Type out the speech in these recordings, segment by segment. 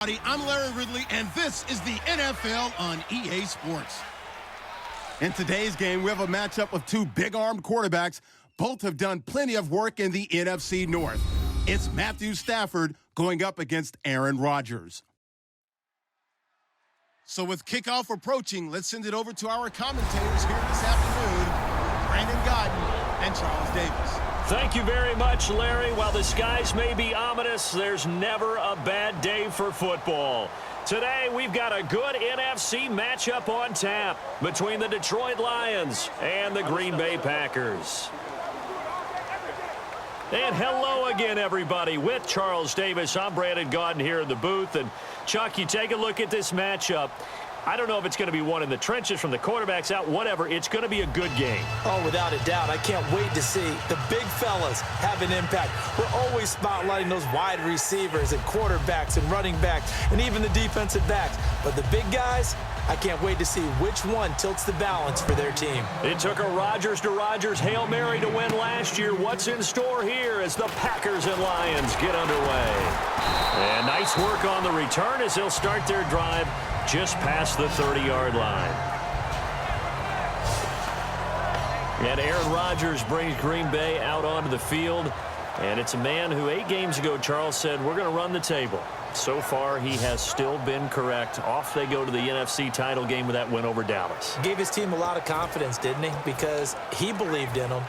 I'm Larry Ridley, and this is the NFL on EA Sports. In today's game, we have a matchup of two big-armed quarterbacks. Both have done plenty of work in the NFC North. It's Matthew Stafford going up against Aaron Rodgers. So with kickoff approaching, let's send it over to our commentators here this afternoon, Brandon Godden and Charles Davis. Thank you very much, Larry. While the skies may be ominous, there's never a bad day for football. Today, we've got a good NFC matchup on tap between the Detroit Lions and the Green Bay Packers. And hello again, everybody. With Charles Davis, I'm Brandon Godden here in the booth. And, Chuck, you take a look at this matchup. I don't know if it's going to be one in the trenches from the quarterbacks out, whatever. It's going to be a good game. Oh, without a doubt. I can't wait to see the big fellas have an impact. We're always spotlighting those wide receivers and quarterbacks and running backs and even the defensive backs. But the big guys, I can't wait to see which one tilts the balance for their team. It took a Rodgers to Rodgers Hail Mary to win last year. What's in store here as the Packers and Lions get underway? And nice work on the return as they'll start their drive just past the 30-yard line. And Aaron Rodgers brings Green Bay out onto the field. And it's a man who 8 games ago, Charles said, we're going to run the table. So far, he has still been correct. Off they go to the NFC title game with that win over Dallas. Gave his team a lot of confidence, didn't he? Because he believed in them.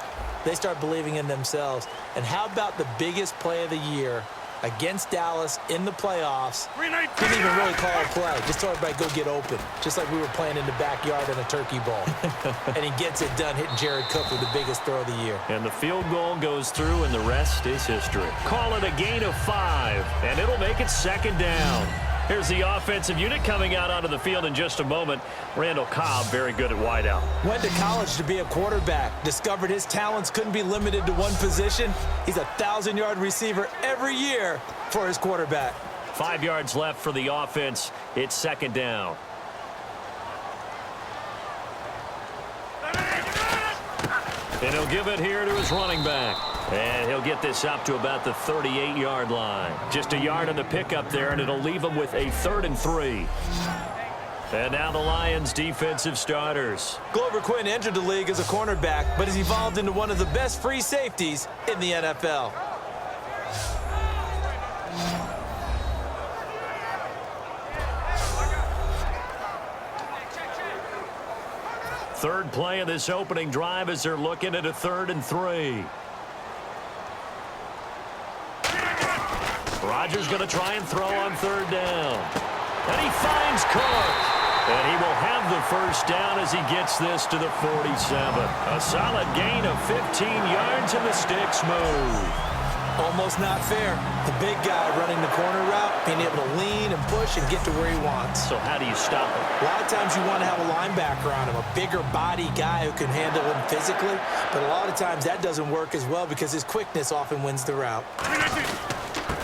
They start believing in themselves. And how about the biggest play of the year against Dallas in the playoffs? Didn't even really call a play. Just told everybody go get open. Just like we were playing in the backyard in a turkey bowl. And he gets it done, hitting Jared Cook with the biggest throw of the year. And the field goal goes through, and the rest is history. Call it a gain of 5, and it'll make it second down. Here's the offensive unit coming out onto the field in just a moment. Randall Cobb, very good at wideout. Went to college to be a quarterback. Discovered his talents couldn't be limited to one position. He's a 1,000-yard receiver every year for his quarterback. 5 yards left for the offense. It's second down. And he'll give it here to his running back. And he'll get this up to about the 38-yard line. Just a yard on the pickup there, and it'll leave him with a 3rd and 3. And now the Lions' defensive starters. Glover Quinn entered the league as a cornerback, but has evolved into one of the best free safeties in the NFL. Third play of this opening drive as they're looking at a 3rd and 3. Rodgers going to try and throw on 3rd down. And he finds Cook. And he will have the first down as he gets this to the 47. A solid gain of 15 yards, and the sticks move. Almost not fair. The big guy running the corner route, being able to lean and push and get to where he wants. So how do you stop him? A lot of times you want to have a linebacker on him, a bigger body guy who can handle him physically. But a lot of times that doesn't work as well because his quickness often wins the route.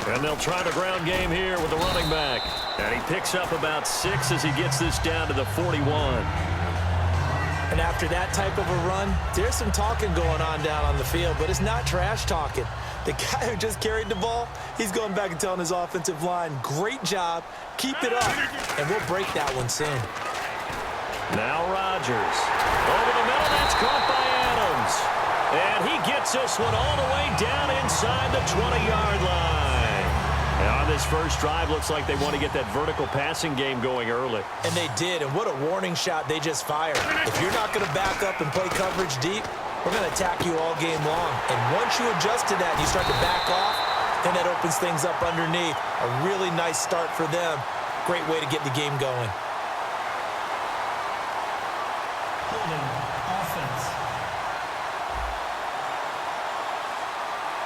And they'll try the ground game here with the running back. And he picks up about 6 as he gets this down to the 41. And after that type of a run, there's some talking going on down on the field, but it's not trash talking. The guy who just carried the ball, he's going back and telling his offensive line, great job, keep it up, and we'll break that one soon. Now Rodgers. Over the middle, that's caught by Adams. And he gets this one all the way down inside the 20-yard line. And on this first drive, looks like they want to get that vertical passing game going early. And they did, and what a warning shot they just fired. If you're not going to back up and play coverage deep, we're going to attack you all game long. And once you adjust to that and you start to back off, then that opens things up underneath. A really nice start for them. Great way to get the game going.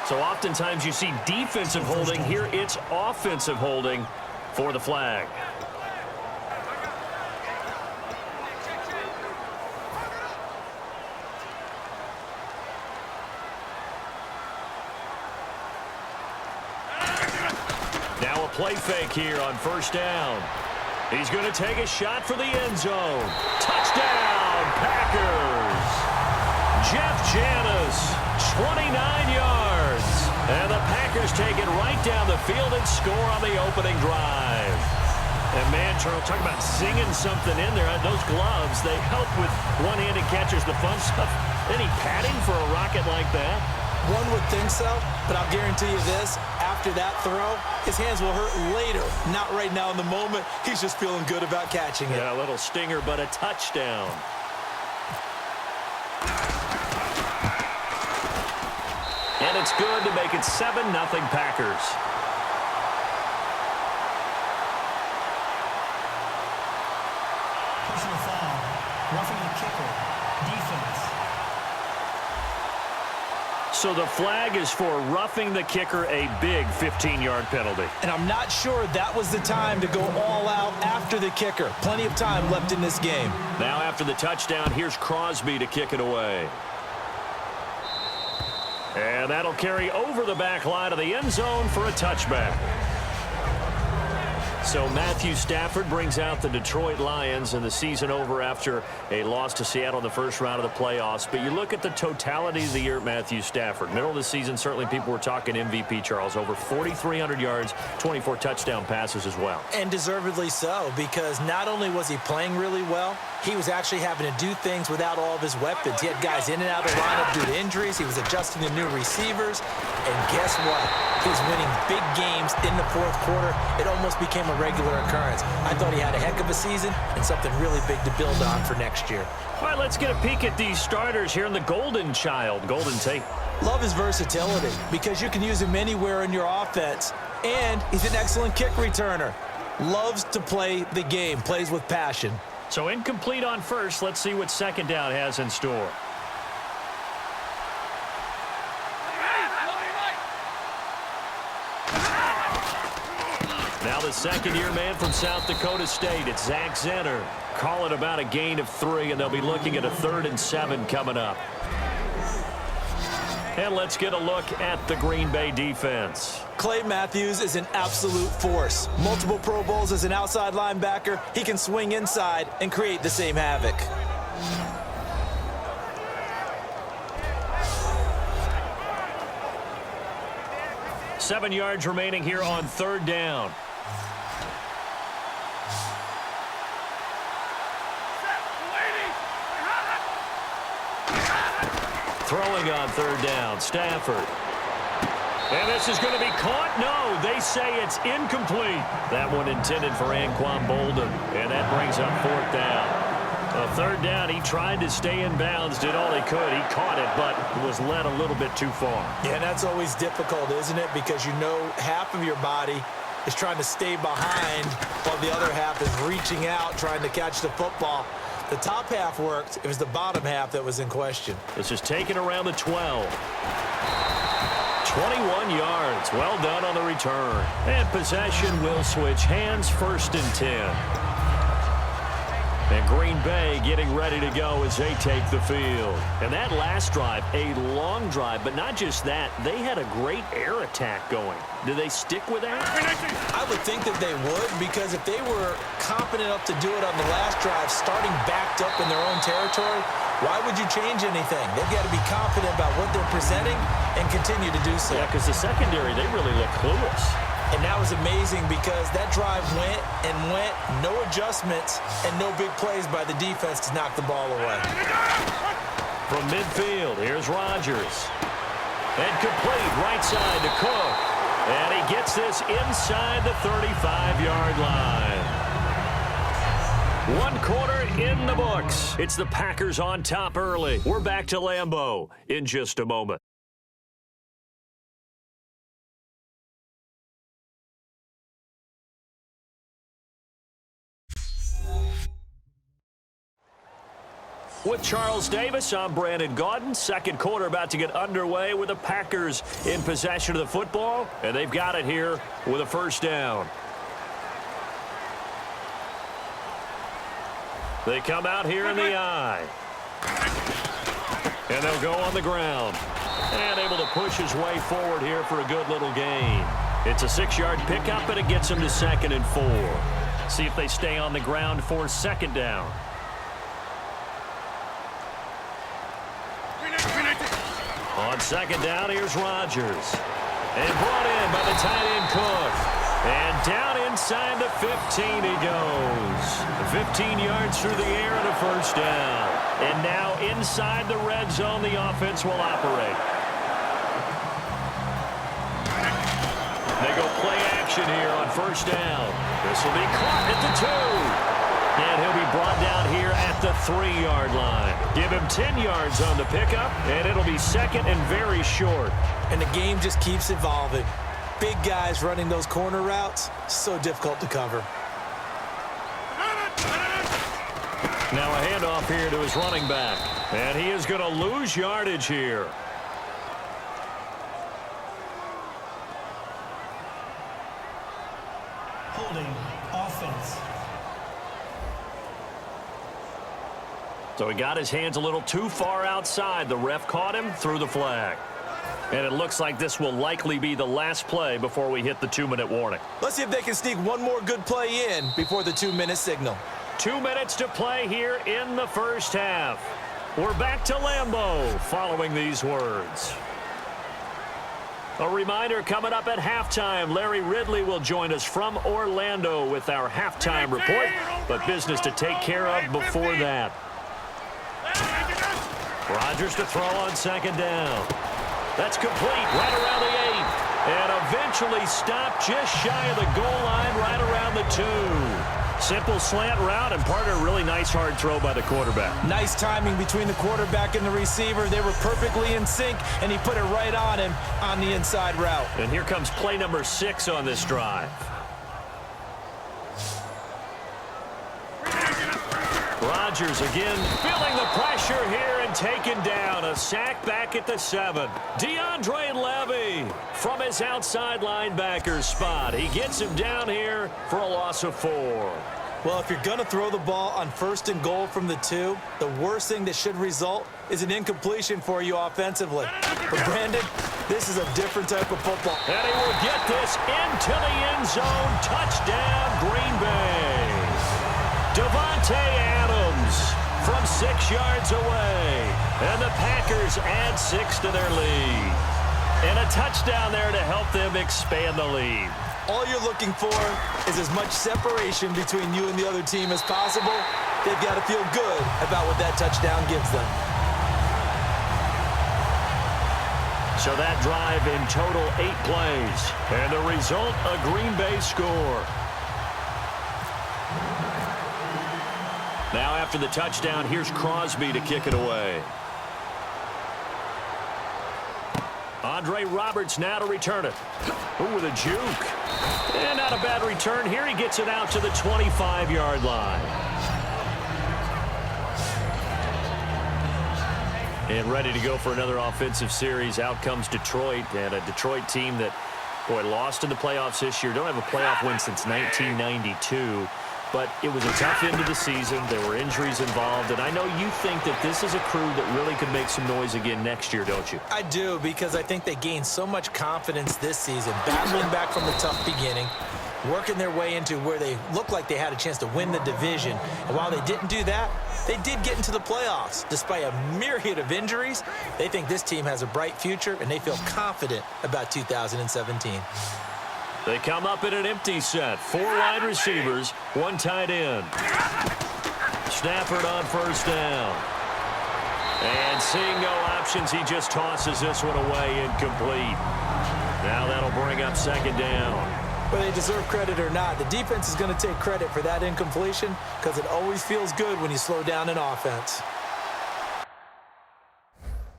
So oftentimes you see defensive holding. Here it's offensive holding for the flag. Now a play fake here on first down. He's going to take a shot for the end zone. Touchdown, Packers. Jeff Janis, 29 yards. And the Packers take it right down the field and score on the opening drive. And, man, Charles, talk about singing something in there. Those gloves, they help with one-handed catches, the fun stuff. Any padding for a rocket like that? One would think so, but I'll guarantee you this. After that throw, his hands will hurt later. Not right now in the moment. He's just feeling good about catching it. Yeah, a little stinger, but a touchdown. And it's good to make it 7-0 Packers. Personal foul. Roughing the kicker. Defense. So the flag is for roughing the kicker, a big 15-yard penalty. And I'm not sure that was the time to go all out after the kicker. Plenty of time left in this game. Now after the touchdown, here's Crosby to kick it away. And that'll carry over the back line of the end zone for a touchback. So Matthew Stafford brings out the Detroit Lions and the season over after a loss to Seattle in the first round of the playoffs. But you look at the totality of the year at Matthew Stafford. Middle of the season, certainly people were talking MVP, Charles. Over 4,300 yards, 24 touchdown passes as well. And deservedly so, because not only was he playing really well, he was actually having to do things without all of his weapons. He had guys in and out of the lineup due to injuries. He was adjusting to new receivers. And guess what? He was winning big games in the fourth quarter. It almost became a regular occurrence. I thought he had a heck of a season and something really big to build on for next year. All right, let's get a peek at these starters here in the Golden Child. Golden Tate. Love his versatility because you can use him anywhere in your offense. And he's an excellent kick returner. Loves to play the game, plays with passion. So incomplete on first. Let's see what second down has in store. Now the second-year man from South Dakota State. It's Zach Zenner. Call it about a gain of 3, and they'll be looking at a 3rd and 7 coming up. And let's get a look at the Green Bay defense. Clay Matthews is an absolute force. Multiple Pro Bowls as an outside linebacker. He can swing inside and create the same havoc. Seven yards remaining here on 3rd down. Throwing on 3rd down, Stafford. And this is going to be caught. No, they say it's incomplete. That one intended for Anquan Bolden. And that brings up 4th down. 3rd down, he tried to stay in bounds, did all he could. He caught it, but was led a little bit too far. Yeah, and that's always difficult, isn't it? Because you know half of your body is trying to stay behind while the other half is reaching out, trying to catch the football. The top half worked. It was the bottom half that was in question. This is taken around the 12. 21 yards. Well done on the return. And possession will switch hands, 1st and 10. And Green Bay getting ready to go as they take the field. And that last drive, a long drive, but not just that. They had a great air attack going. Do they stick with that? I would think that they would, because if they were competent enough to do it on the last drive, starting backed up in their own territory, why would you change anything? They've got to be confident about what they're presenting and continue to do so. Yeah, because the secondary, they really look clueless. And that was amazing because that drive went and went, no adjustments, and no big plays by the defense to knock the ball away. From midfield, here's Rodgers. And complete right side to Cook. And he gets this inside the 35-yard line. 1 quarter in the books. It's the Packers on top early. We're back to Lambeau in just a moment. With Charles Davis, I'm Brandon Gaudin. Second quarter about to get underway with the Packers in possession of the football. And they've got it here with a 1st down. They come out here in the eye. And they'll go on the ground. And able to push his way forward here for a good little gain. It's a 6-yard pickup, and it gets him to 2nd and 4. See if they stay on the ground for 2nd down. On 2nd down, here's Rodgers. And brought in by the tight end Cook. And down inside the 15 he goes. 15 yards through the air and a first down. And now inside the red zone, the offense will operate. They go play action here on first down. This will be caught at the 2. And he'll be brought down here at the 3-yard line. Give him 10 yards on the pickup, and it'll be second and very short. And the game just keeps evolving. Big guys running those corner routes, so difficult to cover. Now a handoff here to his running back. And he is going to lose yardage here. Holding offense. So he got his hands a little too far outside. The ref caught him, threw the flag. And it looks like this will likely be the last play before we hit the 2-minute warning. Let's see if they can sneak one more good play in before the 2-minute signal. 2 minutes to play here in the first half. We're back to Lambeau following these words. A reminder coming up at halftime, Larry Ridley will join us from Orlando with our halftime report, but business to take care of before that. Rodgers to throw on second down. That's complete right around the 8. And eventually stopped just shy of the goal line right around the 2. Simple slant route and part of a really nice hard throw by the quarterback. Nice timing between the quarterback and the receiver. They were perfectly in sync, and he put it right on him on the inside route. And here comes play number 6 on this drive. Rodgers again feeling the pressure here and taken down. A sack back at the 7. DeAndre Levy from his outside linebacker spot. He gets him down here for a loss of 4. Well, if you're going to throw the ball on first and goal from the 2, the worst thing that should result is an incompletion for you offensively. But Brandon, this is a different type of football. And he will get this into the end zone. Touchdown, Green Bay. Devontae Adams from 6 yards away. And the Packers add 6 to their lead. And a touchdown there to help them expand the lead. All you're looking for is as much separation between you and the other team as possible. They've got to feel good about what that touchdown gives them. So that drive in total 8 plays. And the result, a Green Bay score. Now after the touchdown, here's Crosby to kick it away. Andre Roberts now to return it. Ooh, with a juke. And not a bad return here. He gets it out to the 25-yard line. And ready to go for another offensive series. Out comes Detroit, and a Detroit team that, boy, lost in the playoffs this year. Don't have a playoff win since 1992. But it was a tough end of the season. There were injuries involved. And I know you think that this is a crew that really could make some noise again next year, don't you? I do, because I think they gained so much confidence this season, battling back from the tough beginning, working their way into where they looked like they had a chance to win the division. And while they didn't do that, they did get into the playoffs. Despite a myriad of injuries, they think this team has a bright future, and they feel confident about 2017. They come up in an empty set. 4 wide receivers, 1 tight end. Stafford on first down. And seeing no options, he just tosses this one away incomplete. Now that'll bring up second down. Whether they deserve credit or not, the defense is going to take credit for that incompletion because it always feels good when you slow down an offense.